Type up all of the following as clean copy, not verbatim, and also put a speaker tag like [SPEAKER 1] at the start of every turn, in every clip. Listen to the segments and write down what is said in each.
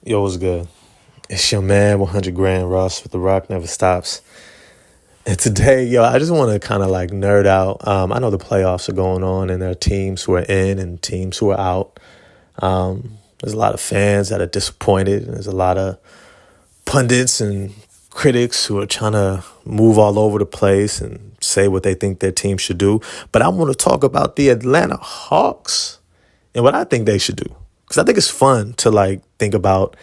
[SPEAKER 1] Yo, what's good? It's your man, 100 Grand Russ with The Rock Never Stops. And today, I just want to kind of like nerd out. I know the playoffs are going on and there are teams who are in and teams who are out. There's a lot of fans that are disappointed. And there's a lot of pundits and critics who are trying to move all over the place and say what they think their team should do. But I want to talk about the Atlanta Hawks and what I think they should do. Because I think it's fun to like think about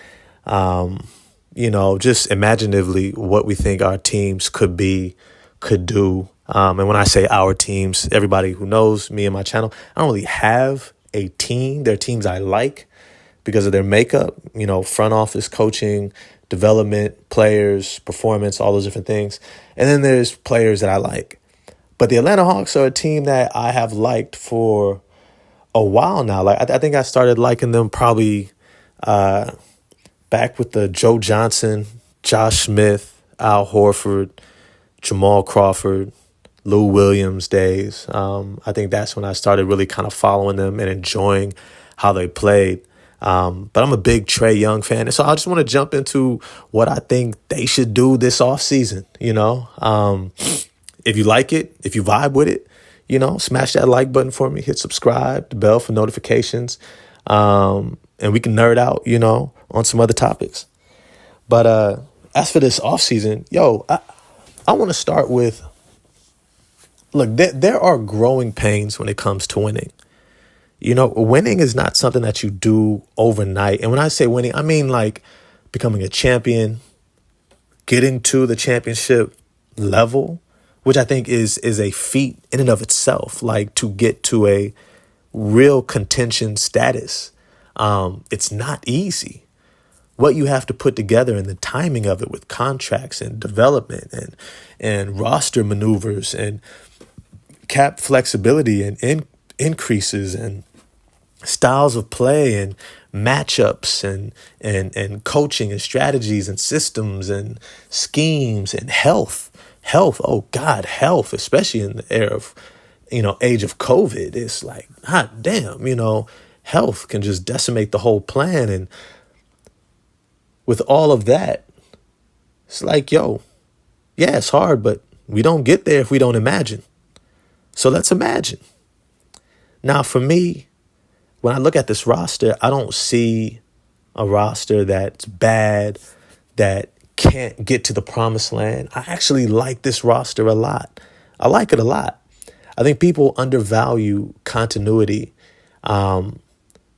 [SPEAKER 1] just imaginatively what we think our teams could do. And when I say our teams, everybody who knows me and my channel, I don't really have a team. There are teams I like because of their makeup, front office, coaching, development, players, performance, all those different things. And then there's players that I like. But the Atlanta Hawks are a team that I have liked for a while now. Like I think I started liking them probably back with the Joe Johnson, Josh Smith, Al Horford, Jamal Crawford, Lou Williams days. I think that's when I started really kind of following them and enjoying how they played. But I'm a big Trae Young fan. And so I just want to jump into what I think they should do this offseason. If you like it, if you vibe with it, smash that like button for me, hit subscribe, the bell for notifications. And we can nerd out, on some other topics. But as for this offseason, I want to start with, look, there are growing pains when it comes to winning. Winning is not something that you do overnight. And when I say winning, I mean like becoming a champion, getting to the championship level, which I think is a feat in and of itself, like to get to a real contention status. It's not easy. What you have to put together and the timing of it with contracts and development and roster maneuvers and cap flexibility and increases and styles of play and matchups and coaching and strategies and systems and schemes and health. Oh God, health, especially in the era of, age of COVID. It's like, hot damn, health can just decimate the whole plan. And with all of that, it's like, it's hard, but we don't get there if we don't imagine. So let's imagine. Now, for me, when I look at this roster, I don't see a roster that's bad, that can't get to the promised land. I actually like this roster a lot. I like it a lot. I think people undervalue continuity,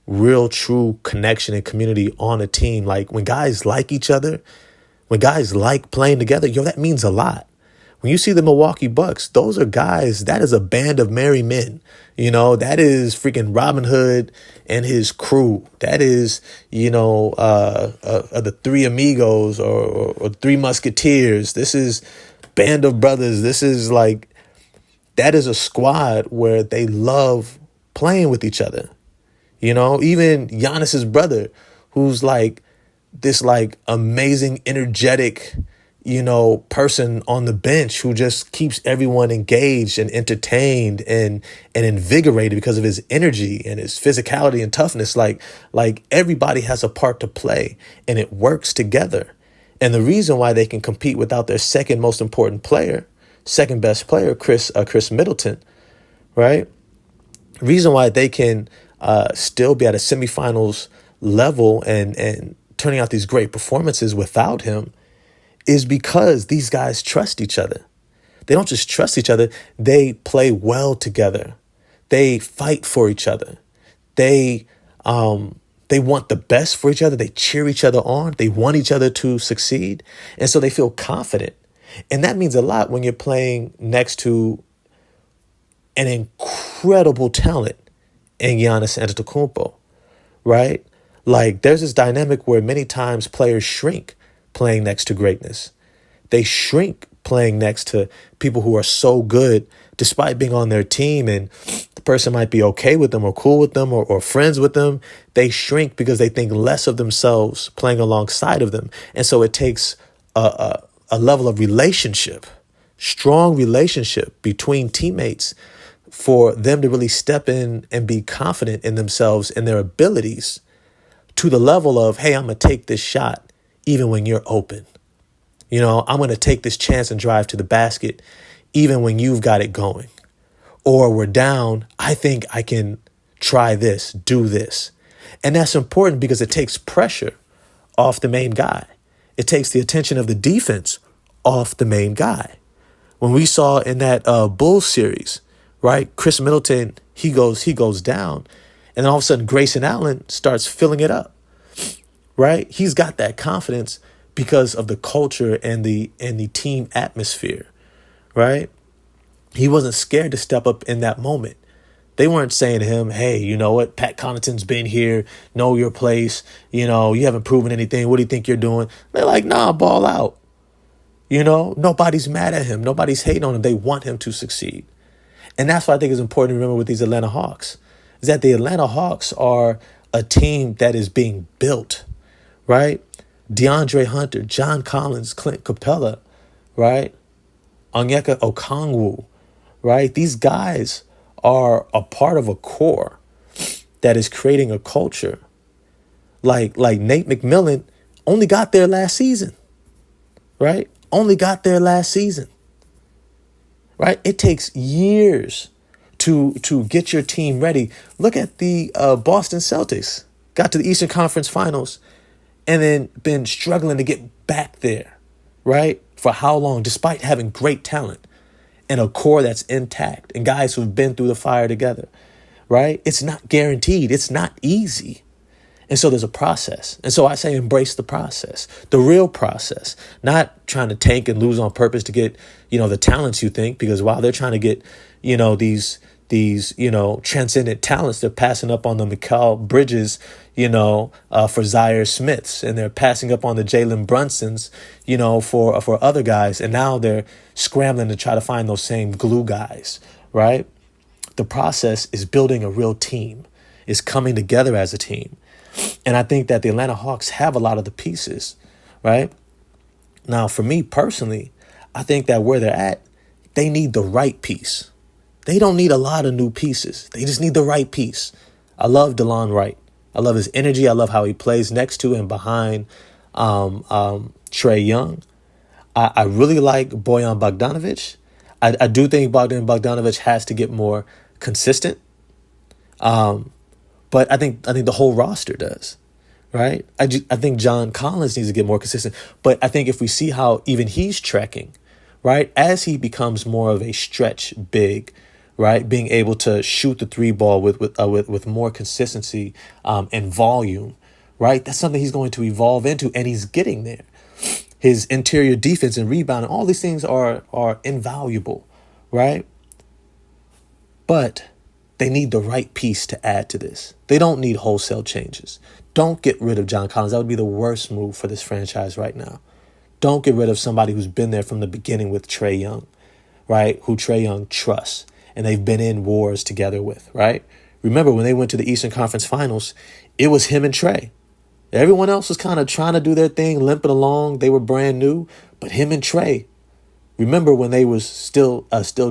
[SPEAKER 1] real, true connection and community on a team. Like when guys like each other, when guys like playing together, that means a lot. When you see the Milwaukee Bucks, those are guys, that is a band of merry men. That is freaking Robin Hood and his crew. That is, the Three Amigos or Three Musketeers. This is Band of Brothers. This is like, that is a squad where they love playing with each other. Even Giannis's brother, who's like this like amazing, energetic, person on the bench who just keeps everyone engaged and entertained and invigorated because of his energy and his physicality and toughness. Like everybody has a part to play and it works together. And the reason why they can compete without their second most important player, second best player, Chris Middleton, right? Reason why they can still be at a semifinals level and turning out these great performances without him is because these guys trust each other. They don't just trust each other. They play well together. They fight for each other. They want the best for each other. They cheer each other on. They want each other to succeed. And so they feel confident. And that means a lot when you're playing next to an incredible talent in Giannis Antetokounmpo, right? Like there's this dynamic where many times players shrink playing next to greatness. They shrink playing next to people who are so good despite being on their team, and the person might be okay with them or cool with them or friends with them. They shrink because they think less of themselves playing alongside of them. And so it takes a level of relationship, strong relationship between teammates for them to really step in and be confident in themselves and their abilities to the level of, hey, I'm going to take this shot even when you're open. I'm going to take this chance and drive to the basket even when you've got it going. Or we're down, I think I can try this, do this. And that's important because it takes pressure off the main guy. It takes the attention of the defense off the main guy. When we saw in that Bulls series, right, Chris Middleton, he goes down, and then all of a sudden Grayson Allen starts filling it up, right? He's got that confidence because of the culture and the team atmosphere, right? He wasn't scared to step up in that moment. They weren't saying to him, hey, you know what? Pat Connaughton's been here. Know your place. You haven't proven anything. What do you think you're doing? They're like, nah, ball out. Nobody's mad at him. Nobody's hating on him. They want him to succeed. And that's what I think is important to remember with these Atlanta Hawks, is that the Atlanta Hawks are a team that is being built, right? DeAndre Hunter, John Collins, Clint Capella, right? Onyeka Okongwu, right? These guys are a part of a core that is creating a culture. Like Nate McMillan only got there last season, right? Only got there last season, right? It takes years to get your team ready. Look at the Boston Celtics. Got to the Eastern Conference Finals and then been struggling to get back there, right? For how long? Despite having great talent and a core that's intact and guys who've been through the fire together, right? It's not guaranteed. It's not easy. And so there's a process. And so I say embrace the process, the real process, not trying to tank and lose on purpose to get, the talents you think, because while they're trying to get, these transcendent talents, they're passing up on the Mikal Bridges, for Zaire Smiths, and they're passing up on the Jalen Brunsons, for other guys. And now they're scrambling to try to find those same glue guys, right? The process is building a real team, is coming together as a team. And I think that the Atlanta Hawks have a lot of the pieces, right? Now, for me personally, I think that where they're at, they need the right piece. They don't need a lot of new pieces. They just need the right piece. I love DeLon Wright. I love his energy. I love how he plays next to and behind Trae Young. I really like Bojan Bogdanovic. I do think Bogdanovic has to get more consistent. But I think the whole roster does, right? I think John Collins needs to get more consistent. But I think if we see how even he's tracking, right, as he becomes more of a stretch big, right, being able to shoot the three ball with more consistency and volume, right, that's something he's going to evolve into, and he's getting there. His interior defense and rebounding, all these things are invaluable, right? But they need the right piece to add to this. They don't need wholesale changes. Don't get rid of John Collins. That would be the worst move for this franchise right now. Don't get rid of somebody who's been there from the beginning with Trae Young, right? Who Trae Young trusts and they've been in wars together with, right? Remember when they went to the Eastern Conference Finals, it was him and Trae. Everyone else was kind of trying to do their thing, limping along. They were brand new, but him and Trae. Remember when they was still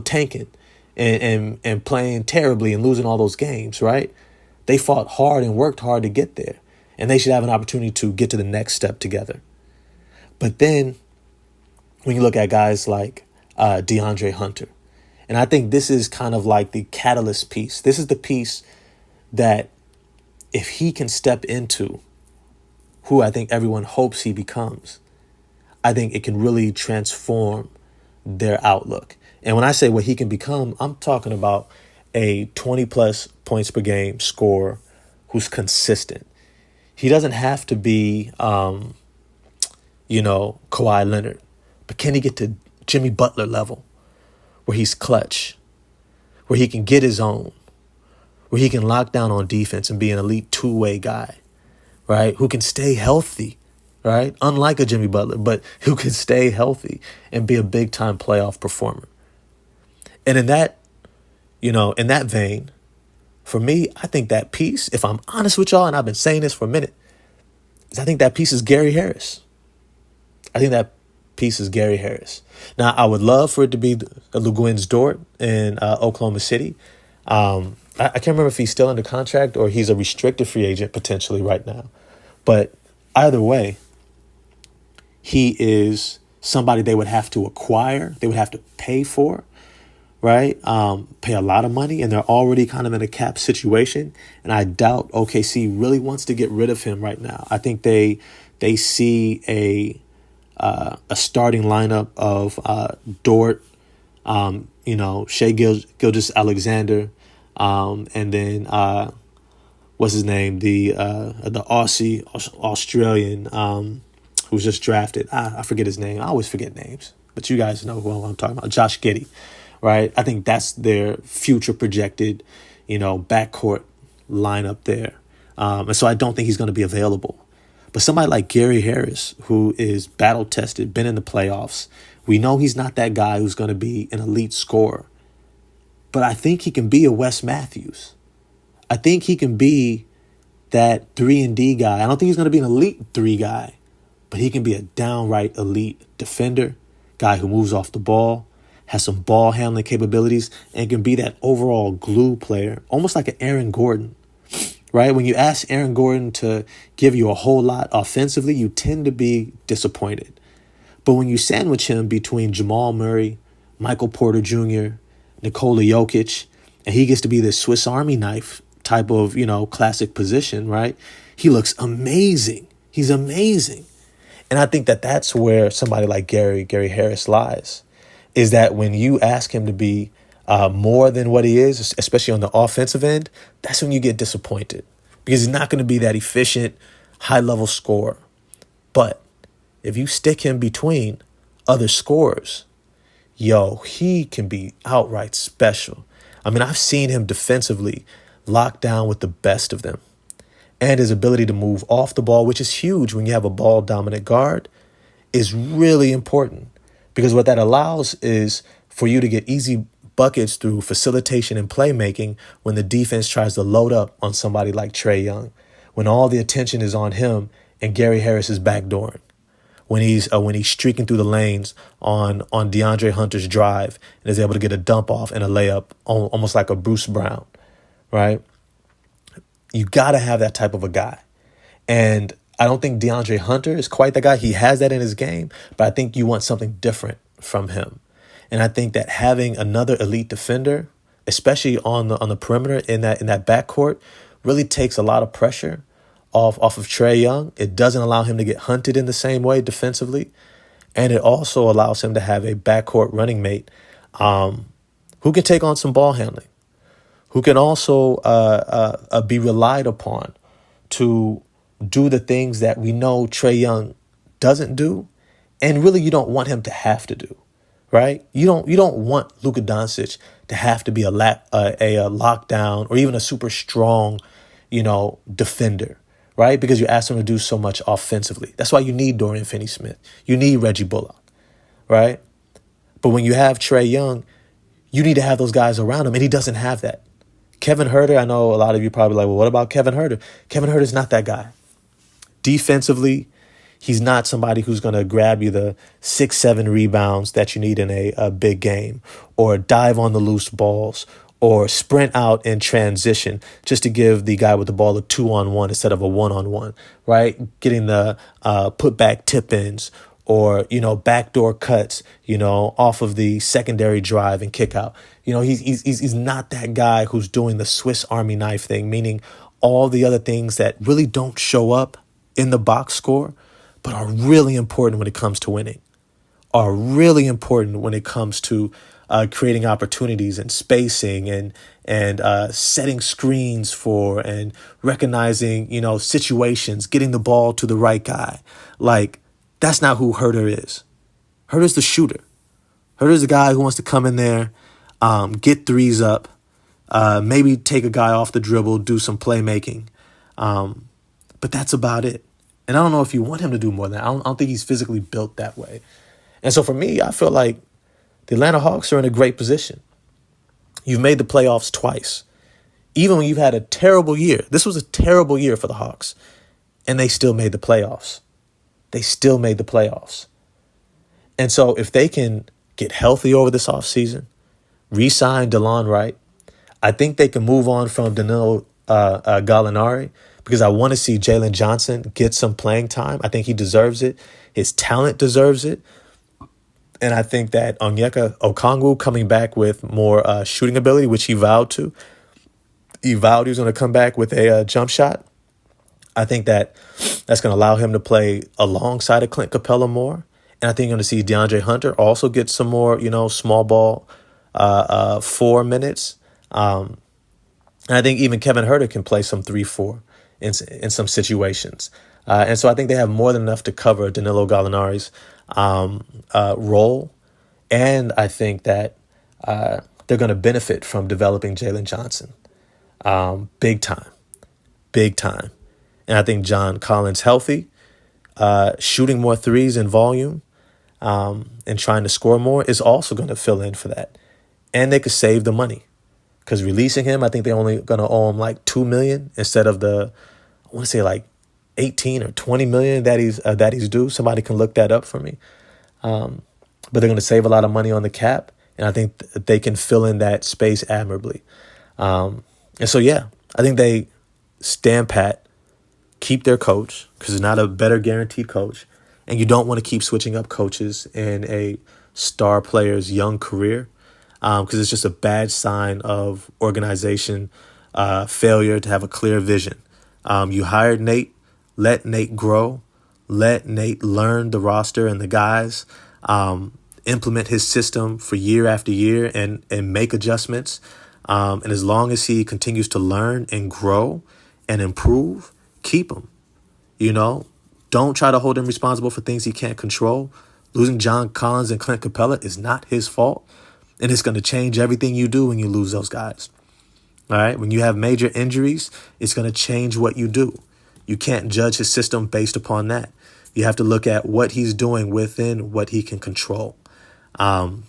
[SPEAKER 1] tanking and playing terribly and losing all those games, right? They fought hard and worked hard to get there, and they should have an opportunity to get to the next step together. But then when you look at guys like DeAndre Hunter, and I think this is kind of like the catalyst piece. This is the piece that if he can step into who I think everyone hopes he becomes, I think it can really transform their outlook. And when I say what he can become, I'm talking about a 20-plus points per game scorer who's consistent. He doesn't have to be, Kawhi Leonard. But can he get to Jimmy Butler level where he's clutch, where he can get his own, where he can lock down on defense and be an elite two-way guy, right? Who can stay healthy, right? Unlike a Jimmy Butler, but who can stay healthy and be a big-time playoff performer. And in that vein, for me, I think that piece, if I'm honest with y'all, and I've been saying this for a minute, is I think that piece is Gary Harris. I think that piece is Gary Harris. Now, I would love for it to be LeGuins Dort in Oklahoma City. I can't remember if he's still under contract or he's a restricted free agent potentially right now. But either way, he is somebody they would have to acquire, they would have to pay for, right? Pay a lot of money, and they're already kind of in a cap situation. And I doubt OKC really wants to get rid of him right now. I think they see a starting lineup of Dort, Shea Gilgeous Alexander, and then what's his name, the Aussie Australian who was just drafted. I forget his name. I always forget names, but you guys know who I'm talking about. Josh Giddey, right? I think that's their future projected, backcourt lineup there, and so I don't think he's going to be available. But somebody like Gary Harris, who is battle tested, been in the playoffs, we know he's not that guy who's going to be an elite scorer. But I think he can be a Wes Matthews. I think he can be that 3-and-D guy. I don't think he's going to be an elite 3 guy, but he can be a downright elite defender, guy who moves off the ball, has some ball handling capabilities, and can be that overall glue player, almost like an Aaron Gordon. Right? When you ask Aaron Gordon to give you a whole lot offensively, you tend to be disappointed. But when you sandwich him between Jamal Murray, Michael Porter Jr., Nikola Jokic, and he gets to be this Swiss Army knife type of, classic position, right? He looks amazing. He's amazing. And I think that that's where somebody like Gary Harris lies, is that when you ask him to be more than what he is, especially on the offensive end, that's when you get disappointed, because he's not going to be that efficient, high-level scorer. But if you stick him between other scorers, he can be outright special. I mean, I've seen him defensively locked down with the best of them. And his ability to move off the ball, which is huge when you have a ball-dominant guard, is really important, because what that allows is for you to get easy buckets through facilitation and playmaking when the defense tries to load up on somebody like Trae Young, when all the attention is on him and Gary Harris is backdooring, when he's streaking through the lanes on DeAndre Hunter's drive and is able to get a dump off and a layup, almost like a Bruce Brown, right? You got to have that type of a guy. And I don't think DeAndre Hunter is quite the guy. He has that in his game, but I think you want something different from him. And I think that having another elite defender, especially on the perimeter in that backcourt, really takes a lot of pressure off of Trae Young. It doesn't allow him to get hunted in the same way defensively. And it also allows him to have a backcourt running mate who can take on some ball handling, who can also be relied upon to do the things that we know Trae Young doesn't do, and really you don't want him to have to do. Right? You don't want Luka Doncic to have to be a lockdown or even a super strong, defender, right? Because you ask him to do so much offensively. That's why you need Dorian Finney-Smith. You need Reggie Bullock, right? But when you have Trae Young, you need to have those guys around him, and he doesn't have that. Kevin Huerter, I know a lot of you probably like, well, what about Kevin Huerter? Kevin Huerter's not that guy. Defensively, he's not somebody who's going to grab you the 6-7 rebounds that you need in a big game, or dive on the loose balls, or sprint out in transition just to give the guy with the ball a 2-on-1 instead of a 1-on-1, right? Getting the put-back tip-ins or, backdoor cuts, off of the secondary drive and kick out. He's not that guy who's doing the Swiss Army knife thing, meaning all the other things that really don't show up in the box score, but are really important when it comes to winning, are really important when it comes to creating opportunities and spacing and setting screens for and recognizing, situations, getting the ball to the right guy. Like, that's not who Huerter is. Huerter's the shooter. Huerter's the guy who wants to come in there, get threes up, maybe take a guy off the dribble, do some playmaking. But that's about it. And I don't know if you want him to do more than that. I don't think he's physically built that way. And so for me, I feel like the Atlanta Hawks are in a great position. You've made the playoffs twice. Even when you've had a terrible year. This was a terrible year for the Hawks. And they still made the playoffs. They still made the playoffs. And so if they can get healthy over this offseason, re-sign DeLon Wright, I think they can move on from Danilo Gallinari, because I want to see Jalen Johnson get some playing time. I think he deserves it. His talent deserves it. And I think that Onyeka Okongwu coming back with more shooting ability, which he vowed to. He vowed he was going to come back with a jump shot. I think that that's going to allow him to play alongside of Clint Capella more. And I think you're going to see DeAndre Hunter also get some more, small ball 4 minutes. And I think even Kevin Huerter can play some 3-4 in some situations. And so I think they have more than enough to cover Danilo Gallinari's role. And I think that they're going to benefit from developing Jalen Johnson big time, big time. And I think John Collins healthy, shooting more threes in volume and trying to score more is also going to fill in for that. And they could save the money because releasing him, I think they're only going to owe him like $2 million instead of I want to say like 18 or 20 million that he's due. Somebody can look that up for me. But they're going to save a lot of money on the cap. And I think they can fill in that space admirably. And so, yeah, I think they stand pat, keep their coach because there's not a better guaranteed coach. And you don't want to keep switching up coaches in a star player's young career because it's just a bad sign of organization failure to have a clear vision. You hired Nate. Let Nate grow. Let Nate learn the roster and the guys. Implement his system for year after year and make adjustments. And as long as he continues to learn and grow and improve, keep him. Don't try to hold him responsible for things he can't control. Losing John Collins and Clint Capella is not his fault. And it's going to change everything you do when you lose those guys. All right. When you have major injuries, it's going to change what you do. You can't judge his system based upon that. You have to look at what he's doing within what he can control. And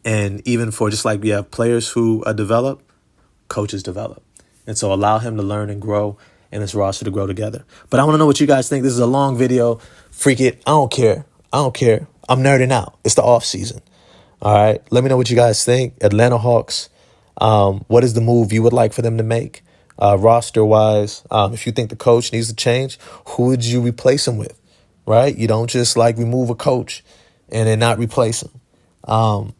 [SPEAKER 1] even for just like we have players who develop, coaches develop. And so allow him to learn and grow and this roster to grow together. But I want to know what you guys think. This is a long video. Freak it. I don't care. I'm nerding out. It's the off season. All right. Let me know what you guys think. Atlanta Hawks. What is the move you would like for them to make? Roster wise, if you think the coach needs to change, who would you replace him with? Right? You don't just like remove a coach and then not replace him.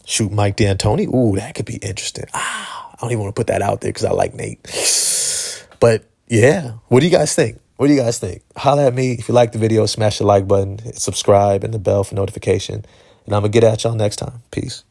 [SPEAKER 1] Shoot, Mike D'Antoni. Ooh, that could be interesting. I don't even want to put that out there because I like Nate. But yeah, what do you guys think? Holla at me. If you like the video, smash the like button, subscribe, and the bell for notification. And I'm going to get at y'all next time. Peace.